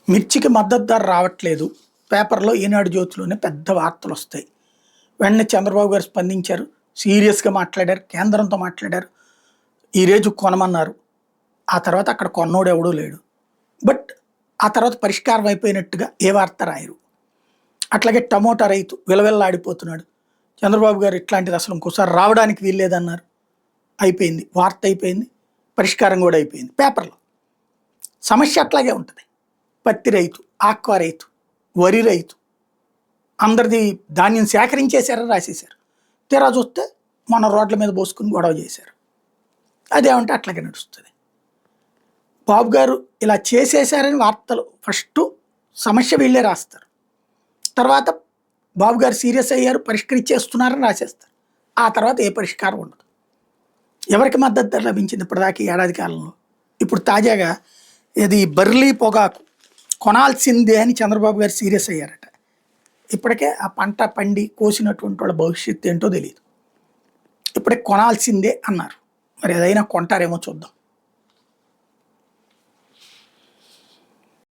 మిర్చికి మద్దతు ధర రావట్లేదు. పేపర్‌లో ఈనాడు జ్యోతిలోనే పెద్ద వార్తలొస్తాయి. వెంటనే చంద్రబాబు గారు స్పందించారు. సీరియస్‌గా మాట్లాడారు. కేంద్రంతో మాట్లాడారు. ఈ రోజు కొనమన్నారు. ఆ తర్వాత అక్కడ కొన్నోడెవడూ లేడు. బట్ ఆ తర్వాత పరిష్కారం అయిపోయినట్టుగా ఏ వార్త రాయరు. అట్లాగే టమోటా రైతు విలవిల్లాడిపోతున్నాడు. చంద్రబాబు గారు ఇట్లాంటిది అసలు ఇంకోసారి రావడానికి వీల్లేదన్నారు. అయిపోయింది. వార్త అయిపోయింది. పరిష్కారం కూడా అయిపోయింది. పేపర్‌లో. సమస్య అట్లాగే ఉంటది. పత్తి రైతు, ఆక్వా రైతు, వరి రైతు అందరిది ధాన్యం సేకరించేశారని రాసేశారు. తీరా చూస్తే మన రోడ్ల మీద పోసుకుని గొడవ చేశారు. అదేమంటే అట్లాగే నడుస్తుంది. బాబు గారు ఇలా చేసేశారని వార్తలు ఫస్టు సమస్య వీళ్ళే రాస్తారు. తర్వాత బాబు గారు సీరియస్ అయ్యారు, పరిష్కరించేస్తున్నారని రాసేస్తారు. ఆ తర్వాత ఏ పరిష్కారం ఉండదు. ఎవరికి మద్దతు ధర లభించింది ఇప్పటిదాకా ఈ ఏడాది కాలంలో? ఇప్పుడు తాజాగా ఇది బర్లీ పొగాకు కొనాల్సిందే అని చంద్రబాబు గారు సీరియస్ అయ్యారట. ఇప్పటికే ఆ పంట పండి కోసినటువంటి వాళ్ళ భవిష్యత్తు ఏంటో తెలియదు. ఇప్పటికే కొనాల్సిందే అన్నారు. మరి ఏదైనా కొంటారేమో చూద్దాం.